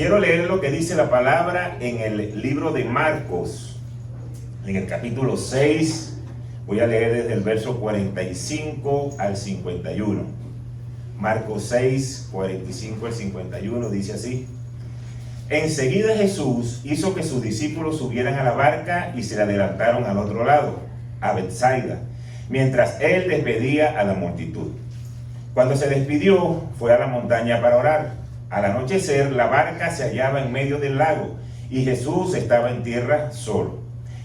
Quiero leer lo que dice la palabra en el libro de Marcos, en el capítulo 6. Voy a leer desde el verso 45 al 51. Marcos 6, 45 al 51, dice así: Enseguida Jesús hizo que sus discípulos subieran a la barca y se le adelantaron al otro lado, a Betsaida, mientras él despedía a la multitud. Cuando se despidió, fue a la montaña para orar. Al anochecer, la barca se hallaba en medio del lago y Jesús estaba en tierra solo.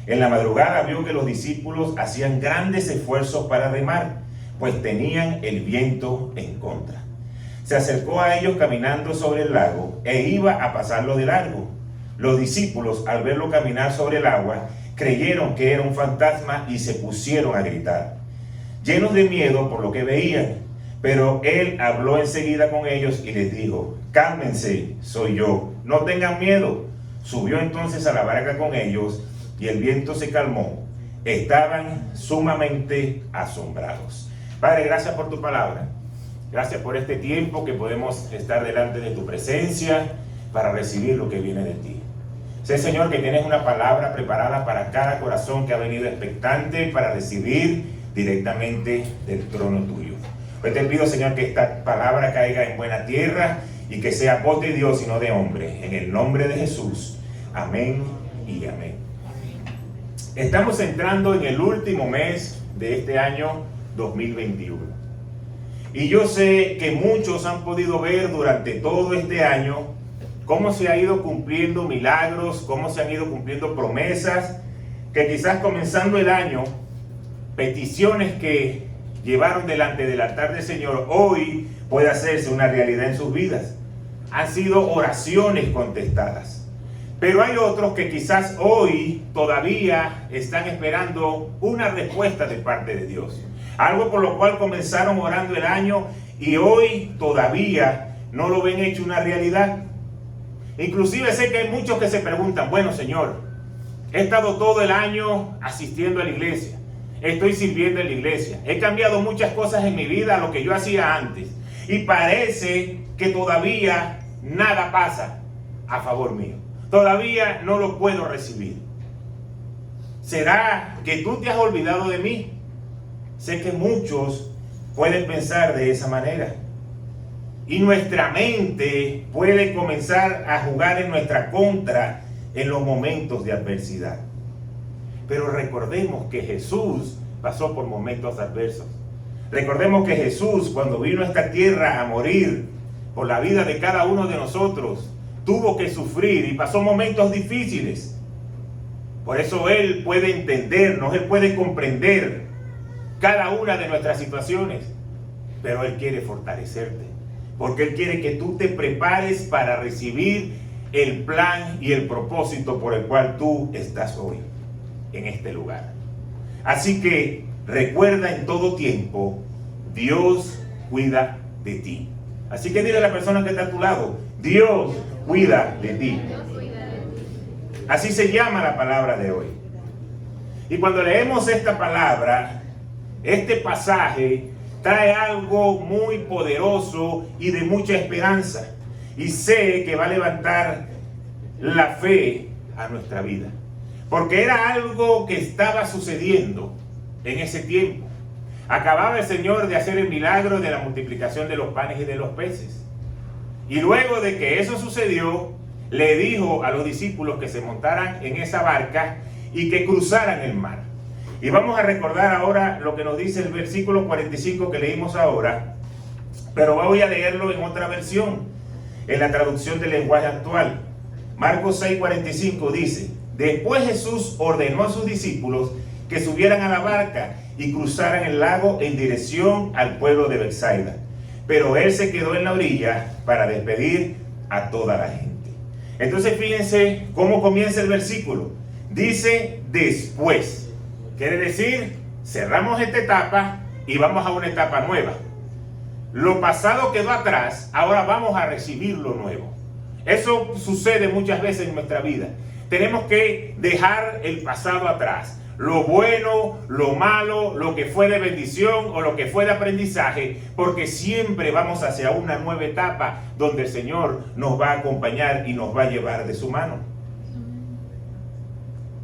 En la madrugada vio que los discípulos hacían grandes esfuerzos para remar, pues tenían el viento en contra. Se acercó a ellos caminando sobre el lago e iba a pasarlo de largo. Los discípulos, al verlo caminar sobre el agua, creyeron que era un fantasma y se pusieron a gritar, llenos de miedo por lo que veían. Pero él habló enseguida con ellos y les dijo: cálmense, soy yo, no tengan miedo. Subió entonces a la barca con ellos y el viento se calmó. Estaban sumamente asombrados. Padre, gracias por tu palabra. Gracias por este tiempo que podemos estar delante de tu presencia para recibir lo que viene de ti. Sé, Señor, que tienes una palabra preparada para cada corazón que ha venido expectante para recibir directamente del trono tuyo. Hoy te pido, Señor, que esta palabra caiga en buena tierra y que sea voz de Dios y no de hombre. En el nombre de Jesús. Amén y amén. Estamos entrando en el último mes de este año 2021. Y yo sé que muchos han podido ver durante todo este año cómo se ha ido cumpliendo milagros, cómo se han ido cumpliendo promesas, que quizás comenzando el año, peticiones que llevaron delante del altar del Señor, hoy puede hacerse una realidad en sus vidas. Han sido oraciones contestadas. Pero hay otros que quizás hoy todavía están esperando una respuesta de parte de Dios. Algo por lo cual comenzaron orando el año y hoy todavía no lo ven hecho una realidad. Inclusive sé que hay muchos que se preguntan: bueno, Señor, he estado todo el año asistiendo a la iglesia. Estoy sirviendo en la iglesia. He cambiado muchas cosas en mi vida a lo que yo hacía antes. Y parece que todavía nada pasa a favor mío. Todavía no lo puedo recibir. ¿Será que tú te has olvidado de mí? Sé que muchos pueden pensar de esa manera. Y nuestra mente puede comenzar a jugar en nuestra contra en los momentos de adversidad. Pero recordemos que Jesús pasó por momentos adversos. Recordemos que Jesús, cuando vino a esta tierra a morir por la vida de cada uno de nosotros, tuvo que sufrir y pasó momentos difíciles. Por eso Él puede entendernos, Él puede comprender cada una de nuestras situaciones. Pero Él quiere fortalecerte, porque Él quiere que tú te prepares para recibir el plan y el propósito por el cual tú estás hoy en este lugar. Así que recuerda en todo tiempo: Dios cuida de ti. Así que dile a la persona que está a tu lado: Dios cuida de ti. Así se llama la palabra de hoy. Y cuando leemos esta palabra, este pasaje trae algo muy poderoso y de mucha esperanza. Y sé que va a levantar la fe a nuestra vida. Porque era algo que estaba sucediendo en ese tiempo. Acababa el Señor de hacer el milagro de la multiplicación de los panes y de los peces. Y luego de que eso sucedió, le dijo a los discípulos que se montaran en esa barca y que cruzaran el mar. Y vamos a recordar ahora lo que nos dice el versículo 45 que leímos ahora, pero voy a leerlo en otra versión, en la traducción del lenguaje actual. Marcos 6:45 dice: Después Jesús ordenó a sus discípulos que subieran a la barca y cruzaran el lago en dirección al pueblo de Betsaida. Pero él se quedó en la orilla para despedir a toda la gente. Entonces fíjense cómo comienza el versículo. Dice después. Quiere decir, cerramos esta etapa y vamos a una etapa nueva. Lo pasado quedó atrás, ahora vamos a recibir lo nuevo. Eso sucede muchas veces en nuestra vida. Tenemos que dejar el pasado atrás. lo bueno, lo malo, lo que fue de bendición o lo que fue de aprendizaje, porque siempre vamos hacia una nueva etapa donde el Señor nos va a acompañar y nos va a llevar de su mano.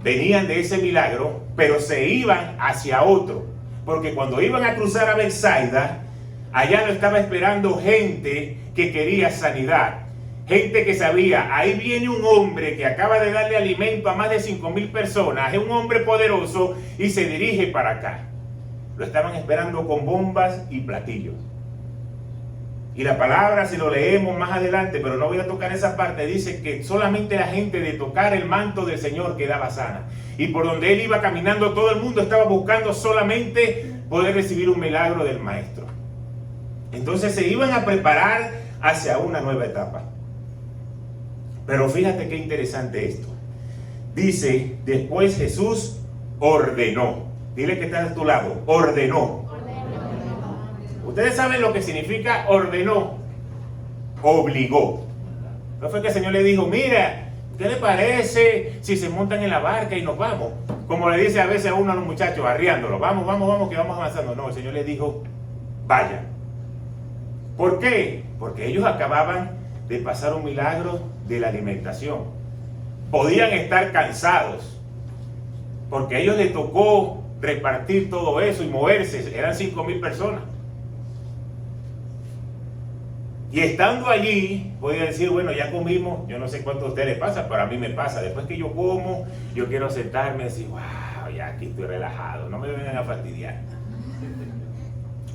Venían de ese milagro, pero se iban hacia otro, porque cuando iban a cruzar a Betsaida, allá lo estaba esperando gente que quería sanidad. Gente que sabía, ahí viene un hombre que acaba de darle alimento a más de 5,000 personas, es un hombre poderoso y se dirige para acá. Lo estaban esperando con bombas y platillos. Y la palabra, si lo leemos más adelante, pero no voy a tocar esa parte, dice que solamente la gente de tocar el manto del Señor quedaba sana. Y por donde él iba caminando, todo el mundo estaba buscando solamente poder recibir un milagro del Maestro. Entonces se iban a preparar hacia una nueva etapa. Pero fíjate qué interesante esto. Dice, después Jesús ordenó. Dile que está a tu lado, ordenó. Ustedes saben lo que significa ordenó. Obligó. No fue que el Señor le dijo, mira, ¿qué le parece si se montan en la barca y nos vamos? Como le dice a veces a uno a los muchachos, arriándolo, vamos, que vamos avanzando. No, el Señor le dijo, vayan. ¿Por qué? Porque ellos acababan de pasar un milagro de la alimentación. Podían estar cansados, porque a ellos les tocó repartir todo eso y moverse. Eran 5,000 personas. Y estando allí, podía decir, bueno, ya comimos, yo no sé cuánto a ustedes les pasa, pero a mí me pasa. Después que yo como, yo quiero sentarme y decir, wow, ya aquí estoy relajado, no me vengan a fastidiar.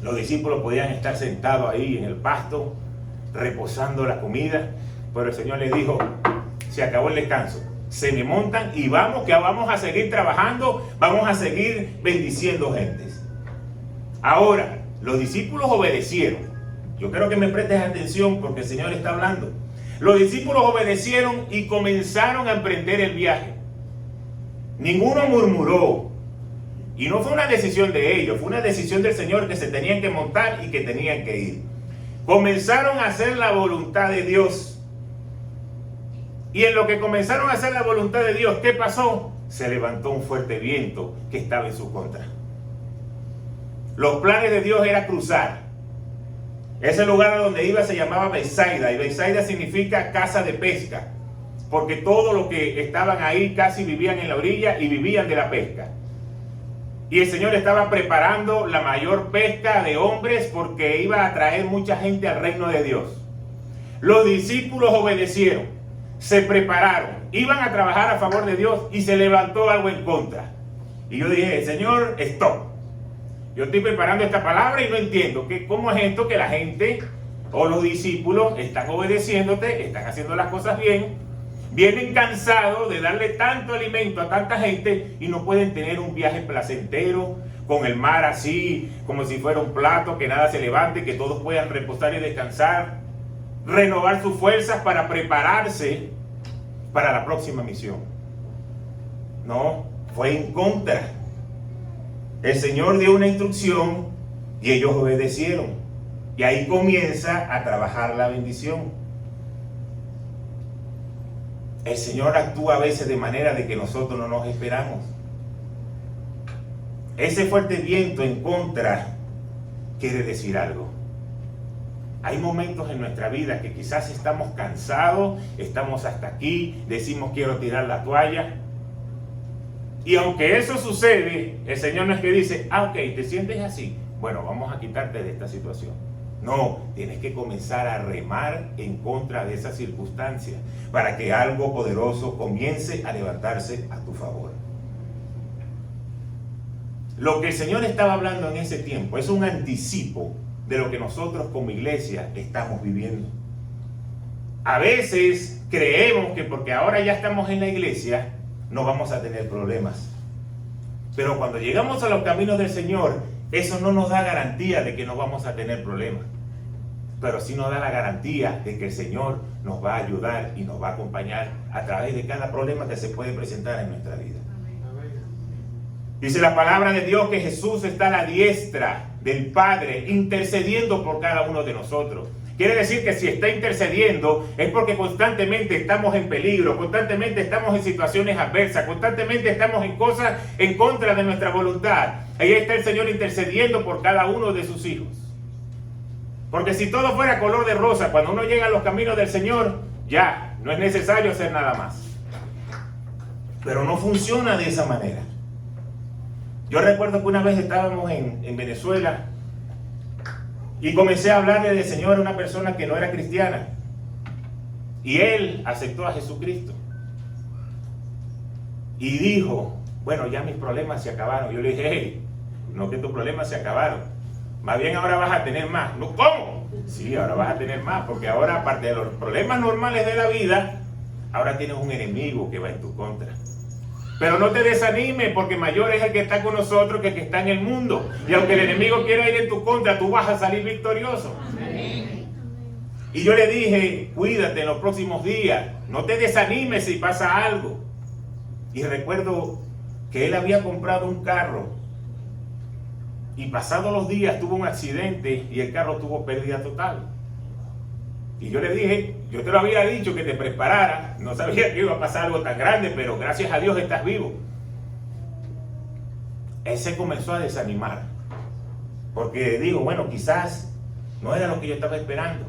Los discípulos podían estar sentados ahí en el pasto, reposando la comida, pero el Señor les dijo, se acabó el descanso, se me montan y vamos, que vamos a seguir trabajando, vamos a seguir bendiciendo gentes. Ahora, los discípulos obedecieron. Yo quiero que me prestes atención porque el Señor está hablando. Los discípulos obedecieron y comenzaron a emprender el viaje. Ninguno murmuró. Y no fue una decisión de ellos, fue una decisión del Señor que se tenían que montar y que tenían que ir. Comenzaron a hacer la voluntad de Dios. Y en lo que comenzaron a hacer la voluntad de Dios, ¿qué pasó? Se levantó un fuerte viento que estaba en su contra. Los planes de Dios era cruzar. Ese lugar a donde iba se llamaba Betsaida, y Betsaida significa casa de pesca, porque todos los que estaban ahí casi vivían en la orilla y vivían de la pesca. Y el Señor estaba preparando la mayor pesca de hombres porque iba a traer mucha gente al reino de Dios. Los discípulos obedecieron, se prepararon, iban a trabajar a favor de Dios y se levantó algo en contra. Y yo dije, Señor, stop. Yo estoy preparando esta palabra y no entiendo cómo es esto que la gente o los discípulos están obedeciéndote, están haciendo las cosas bien, vienen cansados de darle tanto alimento a tanta gente y no pueden tener un viaje placentero con el mar así, como si fuera un plato, que nada se levante, que todos puedan reposar y descansar, renovar sus fuerzas para prepararse para la próxima misión. No, fue en contra. El Señor dio una instrucción y ellos obedecieron. Y ahí comienza a trabajar la bendición. El Señor actúa a veces de manera de que nosotros no nos esperamos. Ese fuerte viento en contra quiere decir algo. Hay momentos en nuestra vida que quizás estamos cansados, estamos hasta aquí, decimos quiero tirar la toalla. Y aunque eso sucede, el Señor no es que dice, ok, te sientes así, bueno, vamos a quitarte de esta situación. No, tienes que comenzar a remar en contra de esa circunstancia para que algo poderoso comience a levantarse a tu favor. Lo que el Señor estaba hablando en ese tiempo es un anticipo de lo que nosotros como iglesia estamos viviendo. A veces creemos que porque ahora ya estamos en la iglesia, no vamos a tener problemas. Pero cuando llegamos a los caminos del Señor, eso no nos da garantía de que no vamos a tener problemas. Pero sí nos da la garantía de que el Señor nos va a ayudar y nos va a acompañar a través de cada problema que se puede presentar en nuestra vida. Dice la palabra de Dios que Jesús está a la diestra del Padre intercediendo por cada uno de nosotros. Quiere decir que si está intercediendo es porque constantemente estamos en peligro, constantemente estamos en situaciones adversas, constantemente estamos en cosas en contra de nuestra voluntad. Ahí está el Señor intercediendo por cada uno de sus hijos. Porque si todo fuera color de rosa, cuando uno llega a los caminos del Señor, ya, no es necesario hacer nada más. Pero no funciona de esa manera. Yo recuerdo que una vez estábamos en Venezuela y comencé a hablarle del Señor a una persona que no era cristiana. Y él aceptó a Jesucristo. Y dijo, bueno, ya mis problemas se acabaron. Yo le dije, hey, no que tus problemas se acabaron. Más bien ahora vas a tener más. ¿No? ¿Cómo? Sí, ahora vas a tener más, porque ahora, aparte de los problemas normales de la vida, ahora tienes un enemigo que va en tu contra. Pero no te desanimes, porque mayor es el que está con nosotros que el que está en el mundo. Y aunque el enemigo quiera ir en tu contra, tú vas a salir victorioso. Amén. Y yo le dije, cuídate en los próximos días, no te desanimes si pasa algo. Y recuerdo que él había comprado un carro y pasados los días tuvo un accidente y el carro tuvo pérdida total. Y yo le dije, yo te lo había dicho que te prepararas, no sabía que iba a pasar algo tan grande, pero gracias a Dios estás vivo. Él se comenzó a desanimar, porque digo, bueno, quizás no era lo que yo estaba esperando.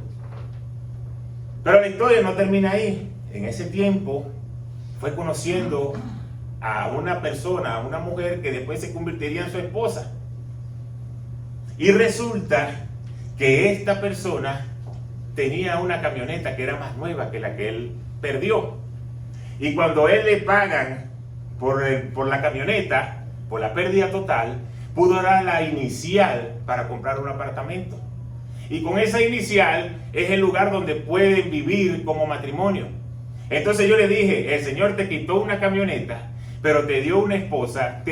Pero la historia no termina ahí. En ese tiempo fue conociendo a una persona, a una mujer que después se convertiría en su esposa. Y resulta que esta persona tenía una camioneta que era más nueva que la que él perdió. Y cuando él le pagan por la camioneta, por la pérdida total, pudo dar la inicial para comprar un apartamento. Y con esa inicial es el lugar donde pueden vivir como matrimonio. Entonces yo le dije, el Señor te quitó una camioneta, pero te dio una esposa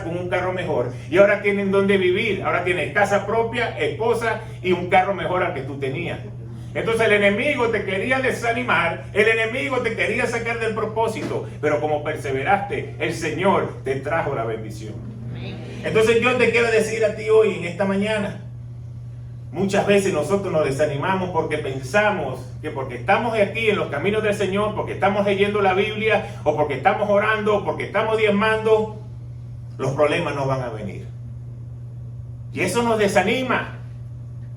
con un carro mejor, y ahora tienen donde vivir, ahora tienes casa propia, esposa y un carro mejor al que tú tenías. Entonces el enemigo te quería desanimar, el enemigo te quería sacar del propósito, pero como perseveraste, el Señor te trajo la bendición. Entonces yo te quiero decir a ti hoy, en esta mañana, muchas veces nosotros nos desanimamos porque pensamos que porque estamos aquí en los caminos del Señor, porque estamos leyendo la Biblia, o porque estamos orando, o porque estamos diezmando, los problemas no van a venir. Y eso nos desanima.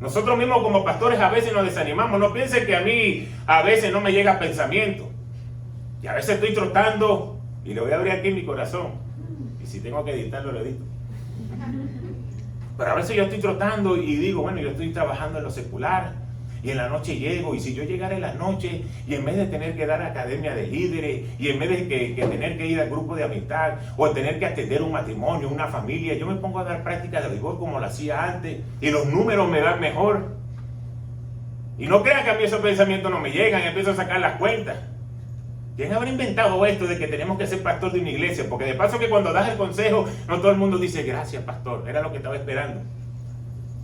Nosotros mismos como pastores a veces nos desanimamos. No piensen que a mí a veces no me llega pensamiento. Y a veces estoy trotando y le voy a abrir aquí mi corazón. Y si tengo que editarlo, lo edito. Pero a veces yo estoy trotando y digo, bueno, yo estoy trabajando en lo secular y en la noche llego, y si yo llegara en la noche y en vez de tener que dar a academia de líderes, y en vez de que tener que ir al grupo de amistad o tener que atender un matrimonio, una familia, yo me pongo a dar práctica de rigor como lo hacía antes y los números me dan mejor. Y no crean que a mí esos pensamientos no me llegan, empiezo a sacar las cuentas. ¿Quién habrá inventado esto de que tenemos que ser pastor de una iglesia? Porque de paso que cuando das el consejo, no todo el mundo dice gracias, pastor, era lo que estaba esperando.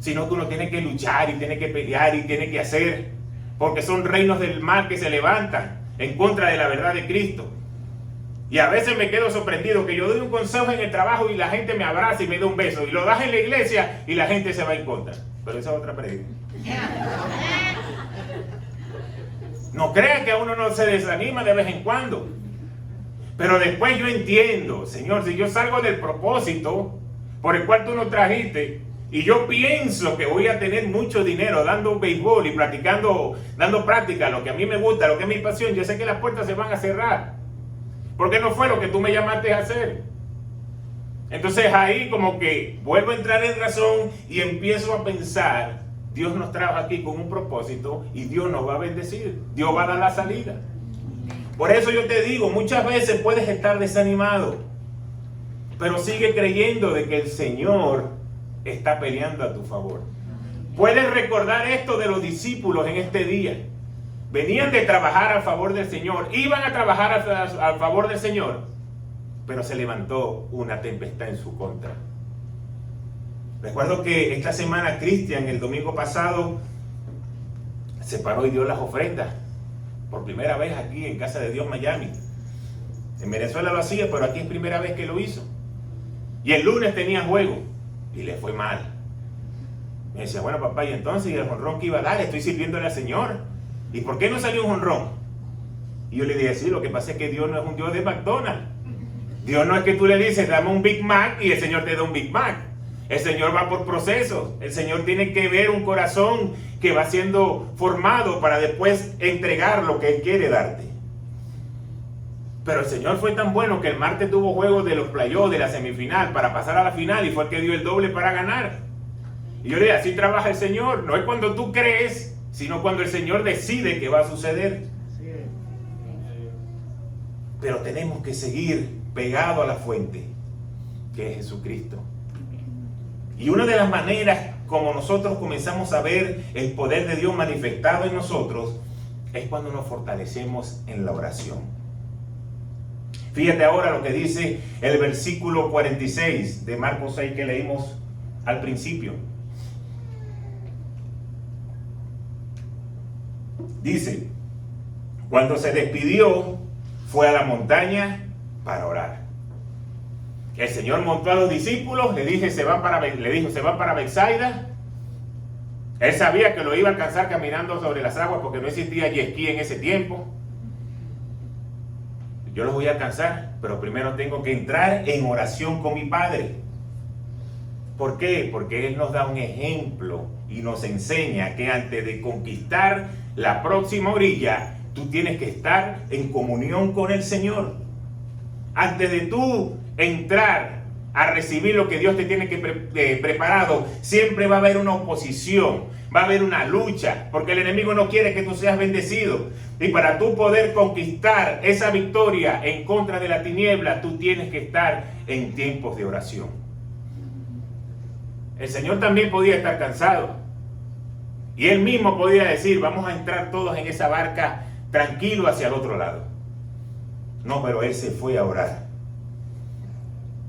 Sino que uno tiene que luchar y tiene que pelear y tiene que hacer, porque son reinos del mal que se levantan en contra de la verdad de Cristo. Y a veces me quedo sorprendido que yo doy un consejo en el trabajo y la gente me abraza y me da un beso, y lo das en la iglesia y la gente se va en contra. Pero esa es otra predica. No crean que a uno no se desanima de vez en cuando. Pero después yo entiendo, Señor, si yo salgo del propósito por el cual tú nos trajiste, y yo pienso que voy a tener mucho dinero dando béisbol y practicando, dando práctica, lo que a mí me gusta, lo que es mi pasión, yo sé que las puertas se van a cerrar. Porque no fue lo que tú me llamaste a hacer. Entonces ahí como que vuelvo a entrar en razón y empiezo a pensar, Dios nos trajo aquí con un propósito y Dios nos va a bendecir. Dios va a dar la salida. Por eso yo te digo, muchas veces puedes estar desanimado, pero sigue creyendo de que el Señor está peleando a tu favor. Puedes recordar esto de los discípulos en este día. Venían de trabajar a favor del Señor, iban a trabajar a favor del Señor, pero se levantó una tempestad en su contra. Recuerdo que esta semana Cristian, el domingo pasado, se paró y dio las ofrendas por primera vez aquí en Casa de Dios Miami. En Venezuela lo hacía, pero aquí es primera vez que lo hizo. Y el lunes tenía juego y le fue mal. Me decía, bueno papá, y entonces, ¿y el jonrón que iba a dar? Estoy sirviéndole al Señor. ¿Y por qué no salió un jonrón? Y yo le dije, sí, lo que pasa es que Dios no es un Dios de McDonald's. Dios no es que tú le dices, dame un Big Mac y el Señor te da un Big Mac. El Señor va por procesos. El Señor tiene que ver un corazón que va siendo formado para después entregar lo que Él quiere darte. Pero el Señor fue tan bueno que el martes tuvo juegos de los playoffs, de la semifinal, para pasar a la final, y fue el que dio el doble para ganar. Y yo le dije, así trabaja el Señor. No es cuando tú crees, sino cuando el Señor decide que va a suceder. Pero tenemos que seguir pegado a la fuente, que es Jesucristo. Y una de las maneras como nosotros comenzamos a ver el poder de Dios manifestado en nosotros es cuando nos fortalecemos en la oración. Fíjate ahora lo que dice el versículo 46 de Marcos 6 que leímos al principio. Dice, cuando se despidió, fue a la montaña para orar. El Señor montó a los discípulos, le dijo, se van para Betsaida. Él sabía que lo iba a alcanzar caminando sobre las aguas porque no existía jet ski en ese tiempo. Yo los voy a alcanzar, pero primero tengo que entrar en oración con mi Padre. ¿Por qué? Porque Él nos da un ejemplo y nos enseña que antes de conquistar la próxima orilla, tú tienes que estar en comunión con el Señor. Antes de tú entrar a recibir lo que Dios te tiene preparado, siempre va a haber una oposición, va a haber una lucha, porque el enemigo no quiere que tú seas bendecido. Y para tú poder conquistar esa victoria en contra de la tiniebla, tú tienes que estar en tiempos de oración. El Señor también podía estar cansado. Y Él mismo podía decir, vamos a entrar todos en esa barca tranquilo hacia el otro lado. No, pero Él se fue a orar.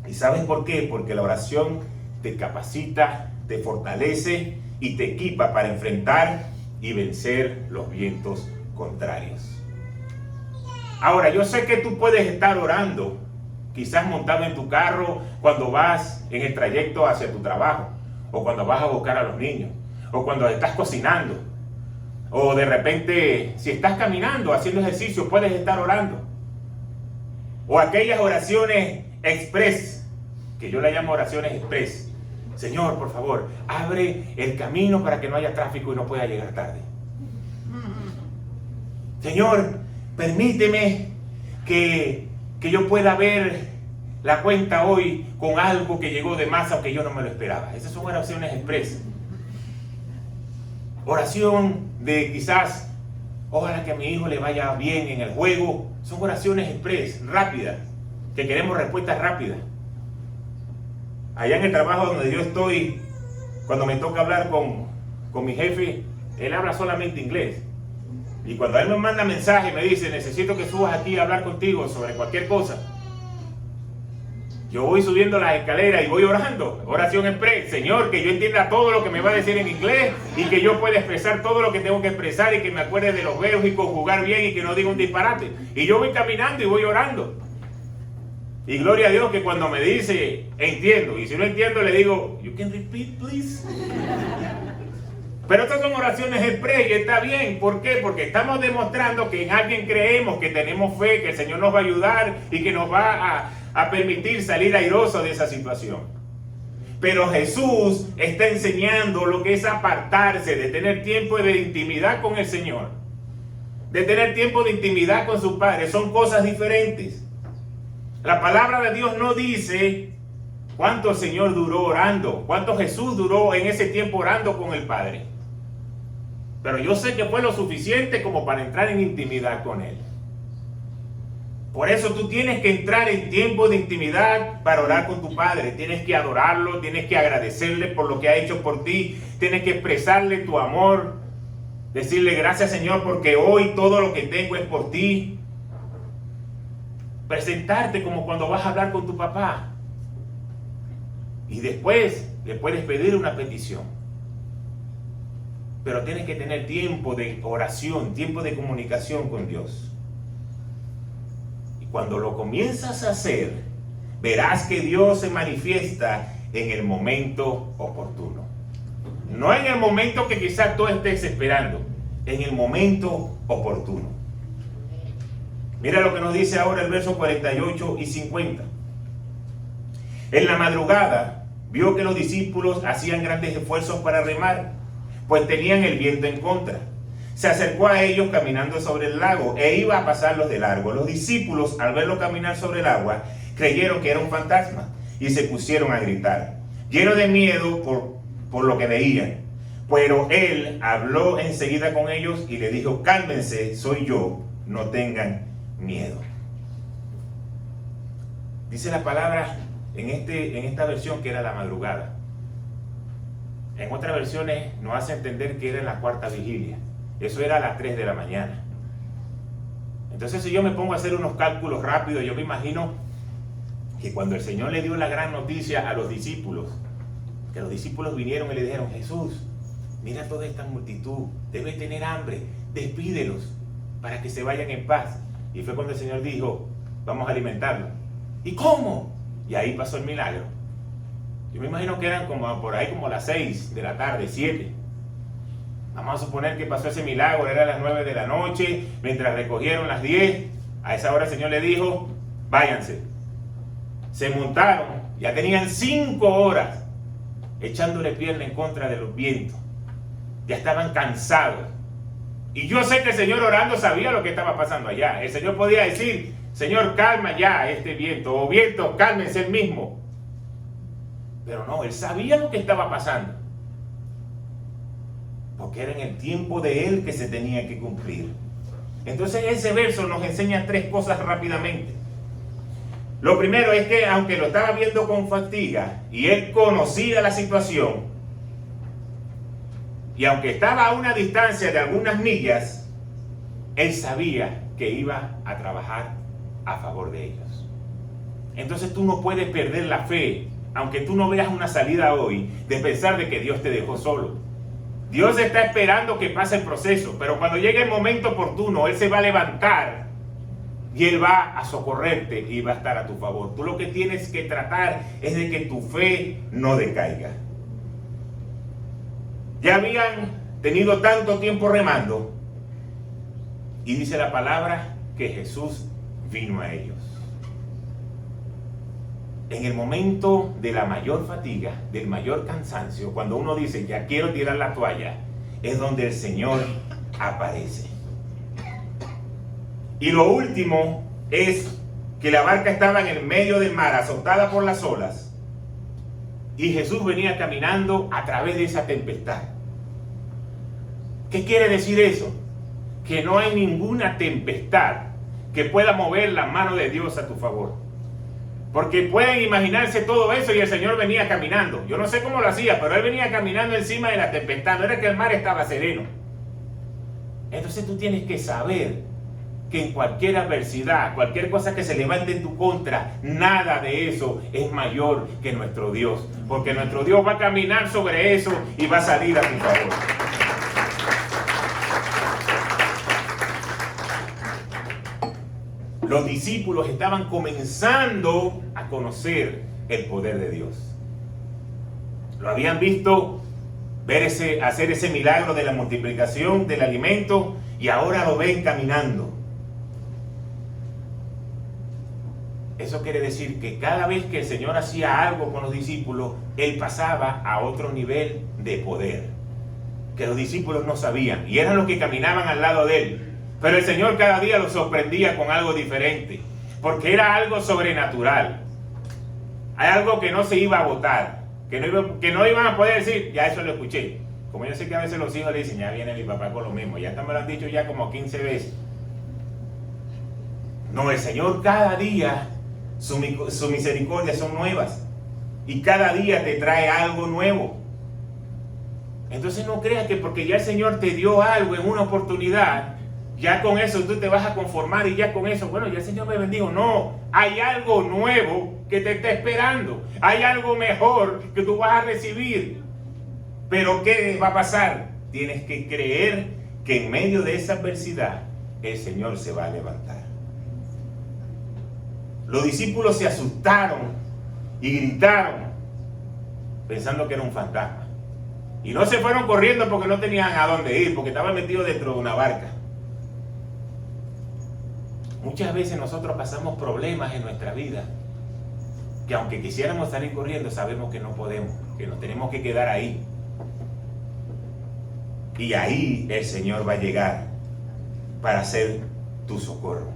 ¿Y sabes por qué? Porque la oración te capacita, te fortalece y te equipa para enfrentar y vencer los vientos contrarios. Ahora, yo sé que tú puedes estar orando, quizás montado en tu carro cuando vas en el trayecto hacia tu trabajo, o cuando vas a buscar a los niños, o cuando estás cocinando, o de repente si estás caminando, haciendo ejercicio, puedes estar orando. O aquellas oraciones express, que yo le llamo oraciones express. Señor, por favor, abre el camino para que no haya tráfico y no pueda llegar tarde. Señor, permíteme que yo pueda ver la cuenta hoy con algo que llegó de más, aunque yo no me lo esperaba. Esas son oraciones express. Oración de quizás, ojalá que a mi hijo le vaya bien en el juego. Son oraciones express, rápidas, que queremos respuestas rápidas. Allá en el trabajo donde yo estoy, cuando me toca hablar con mi jefe, él habla solamente inglés. Y cuando él me manda mensaje, me dice, necesito que subas aquí a hablar contigo sobre cualquier cosa. Yo voy subiendo las escaleras y voy orando, oración express. Señor, que yo entienda todo lo que me va a decir en inglés y que yo pueda expresar todo lo que tengo que expresar y que me acuerde de los verbos y conjugar bien y que no diga un disparate. Y yo voy caminando y voy orando. Y gloria a Dios que cuando me dice, entiendo. Y si no entiendo, le digo, you can repeat, please. Pero estas son oraciones express y está bien. ¿Por qué? Porque estamos demostrando que en alguien creemos, que tenemos fe, que el Señor nos va a ayudar y que nos va a permitir salir airosos de esa situación. Pero Jesús está enseñando lo que es apartarse, de tener tiempo de intimidad con el Señor, de tener tiempo de intimidad con su Padre. Son cosas diferentes. La palabra de Dios no dice cuánto el Señor duró orando, cuánto Jesús duró en ese tiempo orando con el Padre. Pero yo sé que fue lo suficiente como para entrar en intimidad con Él. Por eso tú tienes que entrar en tiempo de intimidad para orar con tu Padre. Tienes que adorarlo, tienes que agradecerle por lo que ha hecho por ti, tienes que expresarle tu amor, decirle gracias Señor porque hoy todo lo que tengo es por ti. Presentarte como cuando vas a hablar con tu papá. Y después le puedes pedir una petición. Pero tienes que tener tiempo de oración, tiempo de comunicación con Dios. Y cuando lo comienzas a hacer, verás que Dios se manifiesta en el momento oportuno. No en el momento que quizás tú estés esperando, en el momento oportuno. Mira lo que nos dice ahora el verso 48 y 50. En la madrugada vio que los discípulos hacían grandes esfuerzos para remar, pues tenían el viento en contra. Se acercó a ellos caminando sobre el lago e iba a pasarlos de largo. Los discípulos, al verlo caminar sobre el agua, creyeron que era un fantasma y se pusieron a gritar, llenos de miedo por lo que veían. Pero él habló enseguida con ellos y le dijo: cálmense, soy yo, no tengan miedo. Dice la palabra en esta versión que era la madrugada. En otras versiones nos hace entender que era en la cuarta vigilia. Eso era a las 3 de la mañana. Entonces, si yo me pongo a hacer unos cálculos rápidos, yo me imagino que cuando el Señor le dio la gran noticia a los discípulos, que los discípulos vinieron y le dijeron: Jesús, mira toda esta multitud, debe tener hambre, despídelos para que se vayan en paz. Y fue cuando el Señor dijo: vamos a alimentarlos. ¿Y cómo? Y ahí pasó el milagro. Yo me imagino que eran como por ahí como las 6 de la tarde, 7. Vamos a suponer que pasó ese milagro, era las 9 de la noche, mientras recogieron las 10. A esa hora el Señor le dijo: váyanse. Se montaron, ya tenían 5 horas echándole pierna en contra de los vientos. Ya estaban cansados. Y yo sé que el Señor orando sabía lo que estaba pasando allá. El Señor podía decir: Señor, calma ya este viento, o viento, cálmense el mismo. Pero no, Él sabía lo que estaba pasando, porque era en el tiempo de Él que se tenía que cumplir. Entonces ese verso nos enseña 3 cosas rápidamente. Lo primero es que aunque lo estaba viendo con fatiga y Él conocía la situación, y aunque estaba a una distancia de algunas millas, Él sabía que iba a trabajar a favor de ellos. Entonces tú no puedes perder la fe, aunque tú no veas una salida hoy, de pensar de que Dios te dejó solo. Dios está esperando que pase el proceso, pero cuando llegue el momento oportuno, Él se va a levantar y Él va a socorrerte y va a estar a tu favor. Tú lo que tienes que tratar es de que tu fe no decaiga. Ya habían tenido tanto tiempo remando, y dice la palabra que Jesús vino a ellos. En el momento de la mayor fatiga, del mayor cansancio, cuando uno dice: ya quiero tirar la toalla, es donde el Señor aparece. Y lo último es que la barca estaba en el medio del mar, azotada por las olas, y Jesús venía caminando a través de esa tempestad. ¿Qué quiere decir eso? Que no hay ninguna tempestad que pueda mover la mano de Dios a tu favor. Porque pueden imaginarse todo eso y el Señor venía caminando. Yo no sé cómo lo hacía, pero Él venía caminando encima de la tempestad. No era que el mar estaba sereno. Entonces tú tienes que saber que en cualquier adversidad, cualquier cosa que se levante en tu contra, nada de eso es mayor que nuestro Dios. Porque nuestro Dios va a caminar sobre eso y va a salir a tu favor. Los discípulos estaban comenzando a conocer el poder de Dios. Lo habían visto hacer ese milagro de la multiplicación del alimento, y ahora lo ven caminando. Eso quiere decir que cada vez que el Señor hacía algo con los discípulos, Él pasaba a otro nivel de poder que los discípulos no sabían, y eran los que caminaban al lado de Él. Pero el Señor cada día los sorprendía con algo diferente, porque era algo sobrenatural. Hay algo que no se iba a botar, que no iban a poder decir: ya eso lo escuché. Como yo sé que a veces los hijos le dicen: ya viene mi papá con lo mismo, ya me lo han dicho ya como 15 veces. No, el Señor cada día, su misericordia son nuevas, y cada día te trae algo nuevo. Entonces no creas que porque ya el Señor te dio algo en una oportunidad, ya con eso tú te vas a conformar, y ya con eso, bueno, ya el Señor me bendijo. No, hay algo nuevo que te está esperando. Hay algo mejor que tú vas a recibir. Pero ¿qué va a pasar? Tienes que creer que en medio de esa adversidad el Señor se va a levantar. Los discípulos se asustaron y gritaron pensando que era un fantasma. Y no se fueron corriendo porque no tenían a dónde ir, porque estaban metidos dentro de una barca. Muchas veces nosotros pasamos problemas en nuestra vida que aunque quisiéramos salir corriendo, sabemos que no podemos, que nos tenemos que quedar ahí. Y ahí el Señor va a llegar para ser tu socorro.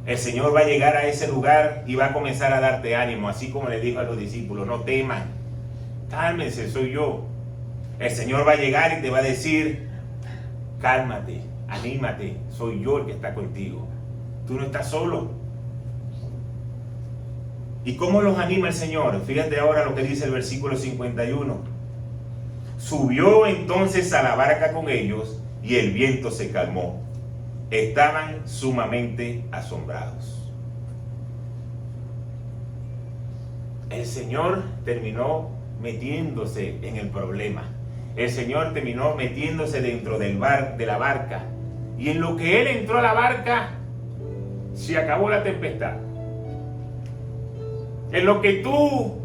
El Señor va a llegar a ese lugar y va a comenzar a darte ánimo, así como le dijo a los discípulos: no teman, cálmense, soy yo. El Señor va a llegar y te va a decir: cálmate, anímate, soy yo el que está contigo. Tú no estás solo. ¿Y cómo los anima el Señor? Fíjate ahora lo que dice el versículo 51. Subió entonces a la barca con ellos y el viento se calmó. Estaban sumamente asombrados. El Señor terminó metiéndose en el problema. El Señor terminó metiéndose dentro de la barca. Y en lo que Él entró a la barca, se acabó la tempestad. En lo que tú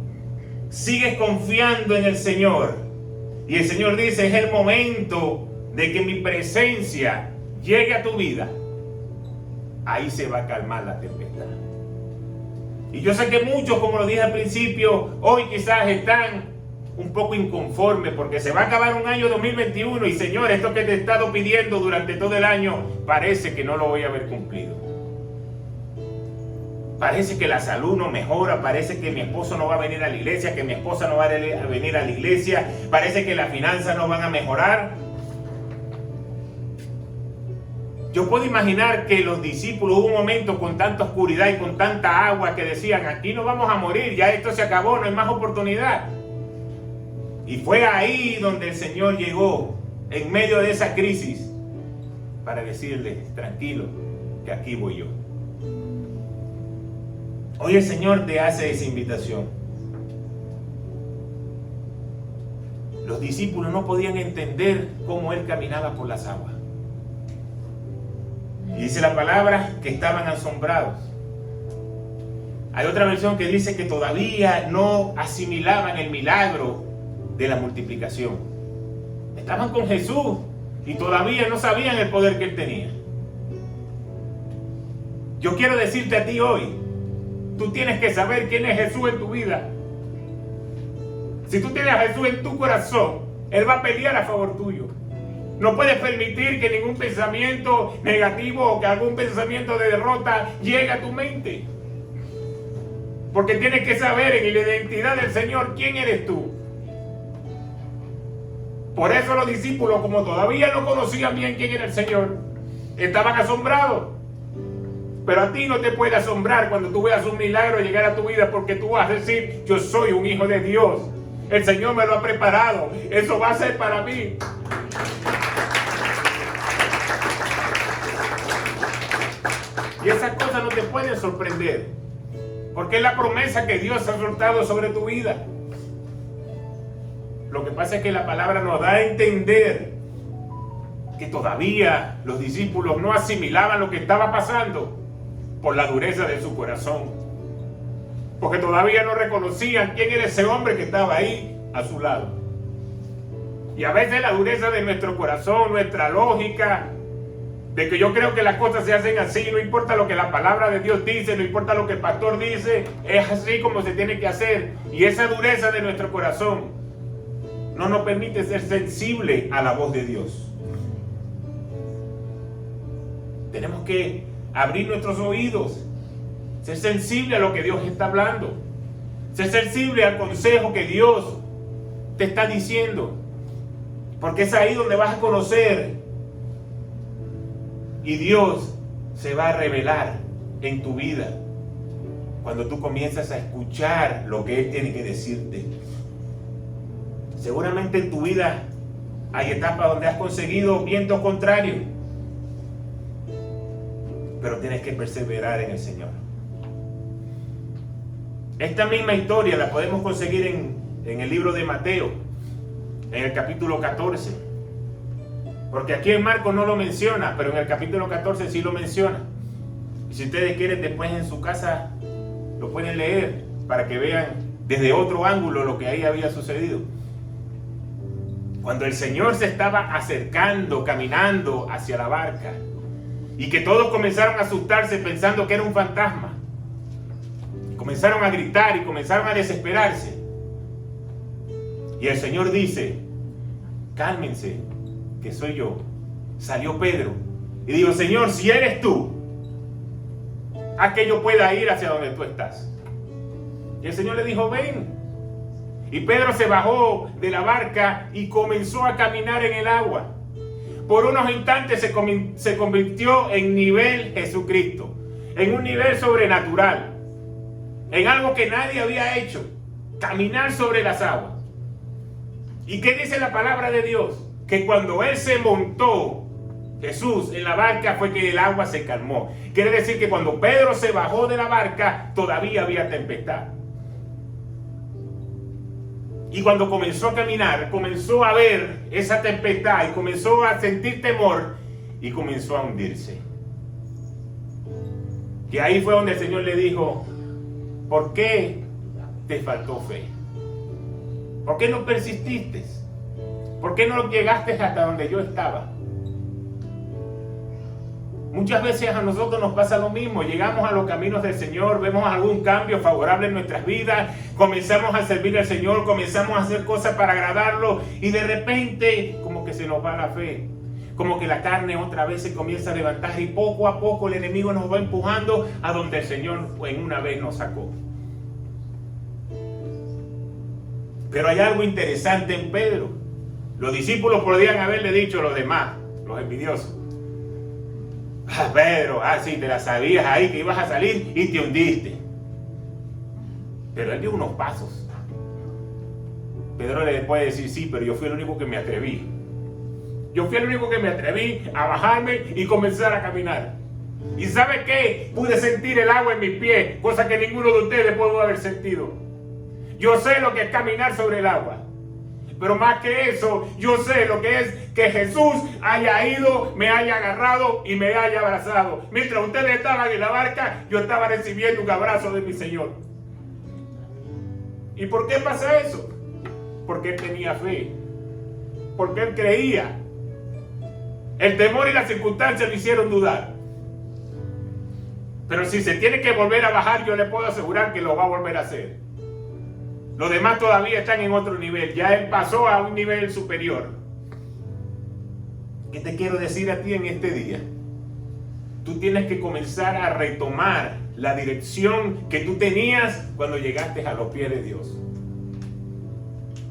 sigues confiando en el Señor, y el Señor dice: es el momento de que mi presencia llegue a tu vida, ahí se va a calmar la tempestad. Y yo sé que muchos, como lo dije al principio, hoy quizás están un poco inconformes porque se va a acabar un año 2021 y Señor, esto que te he estado pidiendo durante todo el año parece que no lo voy a haber cumplido. Parece que la salud no mejora, parece que mi esposo no va a venir a la iglesia, que mi esposa no va a venir a la iglesia, parece que las finanzas no van a mejorar. Yo puedo imaginar que los discípulos hubo un momento con tanta oscuridad y con tanta agua que decían: aquí no vamos a morir, ya esto se acabó, no hay más oportunidad. Y fue ahí donde el Señor llegó, en medio de esa crisis, para decirles: tranquilo, que aquí voy yo. Hoy el Señor te hace esa invitación. Los discípulos no podían entender cómo Él caminaba por las aguas. Y dice la palabra que estaban asombrados. Hay otra versión que dice que todavía no asimilaban el milagro de la multiplicación. Estaban con Jesús y todavía no sabían el poder que Él tenía. Yo quiero decirte a ti hoy: tú tienes que saber quién es Jesús en tu vida. Si tú tienes a Jesús en tu corazón, Él va a pelear a favor tuyo. No puedes permitir que ningún pensamiento negativo o que algún pensamiento de derrota llegue a tu mente. Porque tienes que saber en la identidad del Señor quién eres tú. Por eso los discípulos, como todavía no conocían bien quién era el Señor, estaban asombrados. Pero a ti no te puede asombrar cuando tú veas un milagro llegar a tu vida, porque tú vas a decir: yo soy un hijo de Dios. El Señor me lo ha preparado. Eso va a ser para mí. Y esas cosas no te pueden sorprender, porque es la promesa que Dios ha soltado sobre tu vida. Lo que pasa es que la palabra nos da a entender que todavía los discípulos no asimilaban lo que estaba pasando por la dureza de su corazón, porque todavía no reconocían quién era ese hombre que estaba ahí a su lado. Y a veces la dureza de nuestro corazón, nuestra lógica, de que yo creo que las cosas se hacen así, no importa lo que la palabra de Dios dice, no importa lo que el pastor dice, es así como se tiene que hacer. Y esa dureza de nuestro corazón no nos permite ser sensible a la voz de Dios. Tenemos que abrir nuestros oídos, ser sensible a lo que Dios está hablando, ser sensible al consejo que Dios te está diciendo, porque es ahí donde vas a conocer y Dios se va a revelar en tu vida cuando tú comienzas a escuchar lo que Él tiene que decirte. Seguramente en tu vida hay etapas donde has conseguido vientos contrarios, pero tienes que perseverar en el Señor. Esta misma historia la podemos conseguir en el libro de Mateo, en el capítulo 14. Porque aquí en Marcos no lo menciona, pero en el capítulo 14 sí lo menciona. Y si ustedes quieren, después en su casa lo pueden leer para que vean desde otro ángulo lo que ahí había sucedido. Cuando el Señor se estaba acercando, caminando hacia la barca, y que todos comenzaron a asustarse pensando que era un fantasma, y comenzaron a gritar y comenzaron a desesperarse, y el Señor dice: cálmense, que soy yo. Salió Pedro y dijo: Señor, si eres tú, haz que yo pueda ir hacia donde tú estás. Y el Señor le dijo: ven. Y Pedro se bajó de la barca y comenzó a caminar en el agua. Por unos instantes se convirtió en nivel Jesucristo, en un nivel sobrenatural, en algo que nadie había hecho: caminar sobre las aguas. ¿Y qué dice la palabra de Dios? Que cuando él se montó, Jesús, en la barca, fue que el agua se calmó. Quiere decir que cuando Pedro se bajó de la barca, todavía había tempestad. Y cuando comenzó a caminar, comenzó a ver esa tempestad y comenzó a sentir temor y comenzó a hundirse. Y ahí fue donde el Señor le dijo: ¿por qué te faltó fe? ¿Por qué no persististe? ¿Por qué no llegaste hasta donde yo estaba? Muchas veces a nosotros nos pasa lo mismo. Llegamos a los caminos del Señor, vemos algún cambio favorable en nuestras vidas, comenzamos a servir al Señor, comenzamos a hacer cosas para agradarlo, y de repente como que se nos va la fe, como que la carne otra vez se comienza a levantar, y poco a poco el enemigo nos va empujando a donde el Señor en una vez nos sacó. Pero hay algo interesante en Pedro. Los discípulos podrían haberle dicho a los demás, los envidiosos: Pedro, sí, te la sabías ahí que ibas a salir y te hundiste. Pero él dio unos pasos. Pedro le puede decir: sí, pero yo fui el único que me atreví. Yo fui el único que me atreví a bajarme y comenzar a caminar. ¿Y sabe qué? Pude sentir el agua en mis pies, cosa que ninguno de ustedes pudo haber sentido. Yo sé lo que es caminar sobre el agua. Pero más que eso, yo sé lo que es que Jesús haya ido, me haya agarrado y me haya abrazado. Mientras ustedes estaban en la barca, yo estaba recibiendo un abrazo de mi Señor. ¿Y por qué pasa eso? Porque él tenía fe. Porque él creía. El temor y las circunstancias le hicieron dudar. Pero si se tiene que volver a bajar, yo le puedo asegurar que lo va a volver a hacer. Los demás todavía están en otro nivel. Ya él pasó a un nivel superior. ¿Qué te quiero decir a ti en este día? Tú tienes que comenzar a retomar la dirección que tú tenías cuando llegaste a los pies de Dios.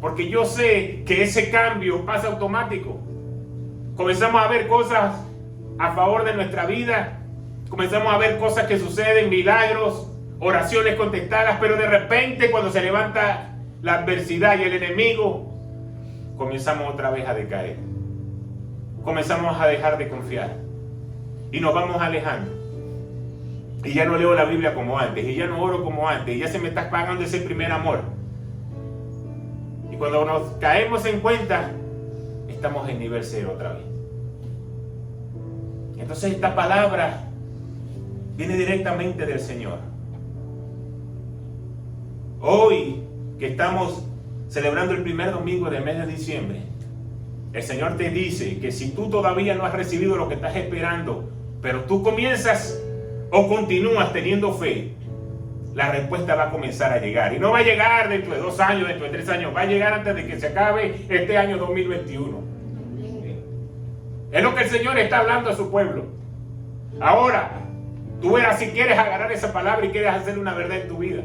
Porque yo sé que ese cambio pasa automático. Comenzamos a ver cosas a favor de nuestra vida. Comenzamos a ver cosas que suceden, milagros, oraciones contestadas, pero de repente cuando se levanta la adversidad y el enemigo, comenzamos otra vez a decaer. Comenzamos a dejar de confiar y nos vamos alejando. Y ya no leo la Biblia como antes, y ya no oro como antes, y ya se me está apagando ese primer amor. Y cuando nos caemos en cuenta, estamos en nivel 0 otra vez. Entonces esta palabra viene directamente del Señor. Hoy que estamos celebrando el primer domingo del mes de diciembre, el Señor te dice que si tú todavía no has recibido lo que estás esperando, pero tú comienzas o continúas teniendo fe, la respuesta va a comenzar a llegar. Y no va a llegar dentro de 2 años, dentro de 3 años, va a llegar antes de que se acabe este año 2021. Es lo que el Señor está hablando a su pueblo. Ahora, tú verás si quieres agarrar esa palabra y quieres hacer una verdad en tu vida.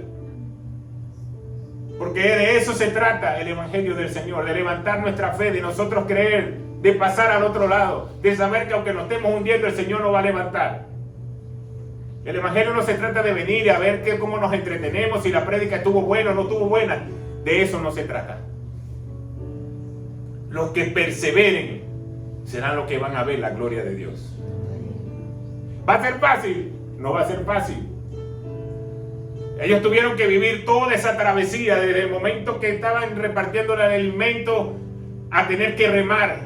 Porque de eso se trata el Evangelio del Señor, de levantar nuestra fe, de nosotros creer, de pasar al otro lado, de saber que aunque nos estemos hundiendo, el Señor nos va a levantar. El Evangelio no se trata de venir a ver cómo nos entretenemos, si la prédica estuvo buena o no estuvo buena. De eso no se trata. Los que perseveren serán los que van a ver la gloria de Dios. ¿Va a ser fácil? No va a ser fácil. Ellos tuvieron que vivir toda esa travesía desde el momento que estaban repartiendo el alimento a tener que remar.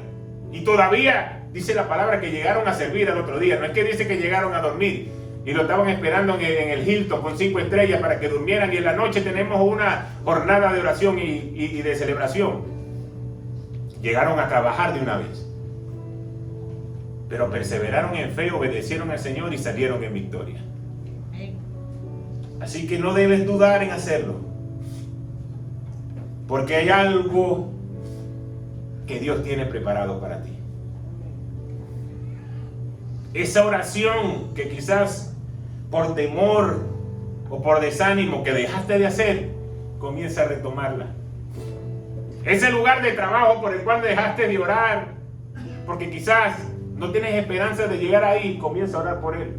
Y todavía dice la palabra que llegaron a servir al otro día. No es que dice que llegaron a dormir y lo estaban esperando en el Hilton con 5 estrellas para que durmieran. Y en la noche tenemos una jornada de oración y de celebración. llegaron a trabajar de una vez. Pero perseveraron en fe, obedecieron al Señor y salieron en victoria. Así que no debes dudar en hacerlo. Porque hay algo que Dios tiene preparado para ti. Esa oración que quizás por temor o por desánimo que dejaste de hacer, comienza a retomarla. Ese lugar de trabajo por el cual dejaste de orar, porque quizás no tienes esperanza de llegar ahí, comienza a orar por él.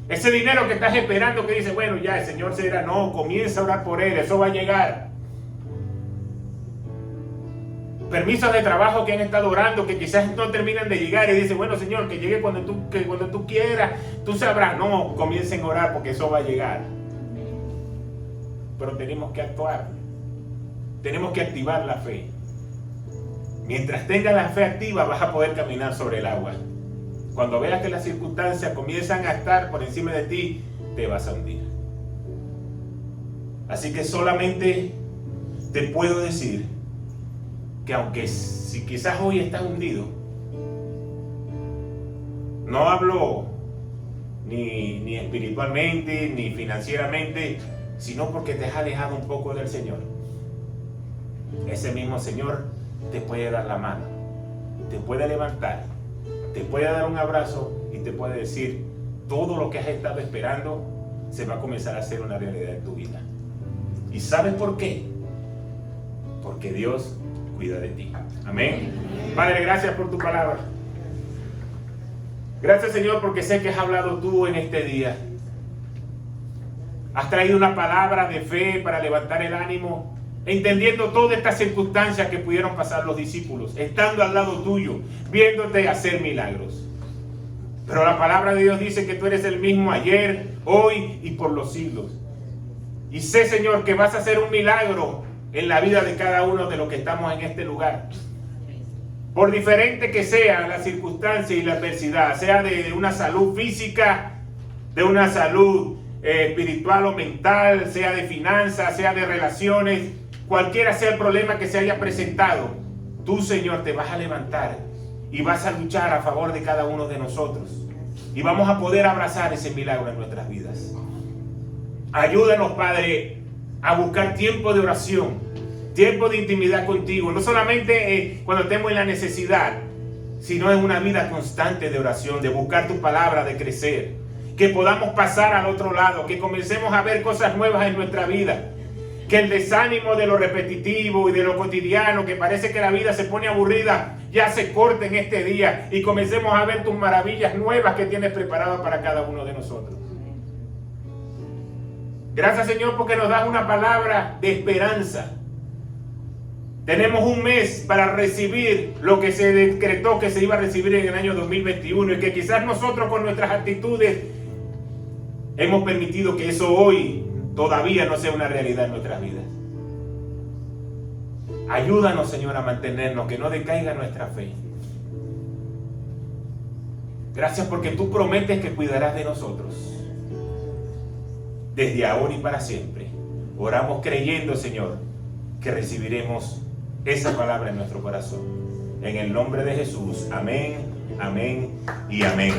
Ese dinero que estás esperando que dice, bueno, ya el Señor se irá, no, comienza a orar por él, eso va a llegar. Permisos de trabajo que han estado orando, que quizás no terminan de llegar y dice, bueno, Señor, que llegue cuando tú quieras, tú sabrás. No, comiencen a orar porque eso va a llegar. Pero tenemos que actuar. Tenemos que activar la fe. Mientras tengas la fe activa, vas a poder caminar sobre el agua. Cuando veas que las circunstancias comienzan a estar por encima de ti, te vas a hundir. Así que solamente te puedo decir que aunque si quizás hoy estás hundido, no hablo ni espiritualmente, ni financieramente, sino porque te has alejado un poco del Señor. Ese mismo Señor te puede dar la mano, te puede levantar, te puede dar un abrazo y te puede decir, todo lo que has estado esperando se va a comenzar a hacer una realidad en tu vida. ¿Y sabes por qué? Porque Dios cuida de ti. Amén. Padre, gracias por tu palabra. Gracias, Señor, porque sé que has hablado tú en este día. Has traído una palabra de fe para levantar el ánimo, entendiendo todas estas circunstancias que pudieron pasar los discípulos, estando al lado tuyo, viéndote hacer milagros. Pero la palabra de Dios dice que tú eres el mismo ayer, hoy y por los siglos. Y sé, Señor, que vas a hacer un milagro en la vida de cada uno de los que estamos en este lugar. Por diferente que sea la circunstancia y la adversidad, sea de una salud física, de una salud espiritual o mental, sea de finanzas, sea de relaciones, cualquiera sea el problema que se haya presentado, tú, Señor, te vas a levantar y vas a luchar a favor de cada uno de nosotros. Y vamos a poder abrazar ese milagro en nuestras vidas. Ayúdanos, Padre, a buscar tiempo de oración, tiempo de intimidad contigo, no solamente cuando estemos en la necesidad, sino en una vida constante de oración, de buscar tu palabra, de crecer, que podamos pasar al otro lado, que comencemos a ver cosas nuevas en nuestra vida, que el desánimo de lo repetitivo y de lo cotidiano, que parece que la vida se pone aburrida, ya se corte en este día y comencemos a ver tus maravillas nuevas que tienes preparadas para cada uno de nosotros. Gracias, Señor, porque nos das una palabra de esperanza. Tenemos un mes para recibir lo que se decretó que se iba a recibir en el año 2021 y que quizás nosotros con nuestras actitudes hemos permitido que eso hoy todavía no sea una realidad en nuestras vidas. Ayúdanos, Señor, a mantenernos, que no decaiga nuestra fe. Gracias porque tú prometes que cuidarás de nosotros. Desde ahora y para siempre. Oramos creyendo, Señor, que recibiremos esa palabra en nuestro corazón. En el nombre de Jesús. Amén, amén y amén.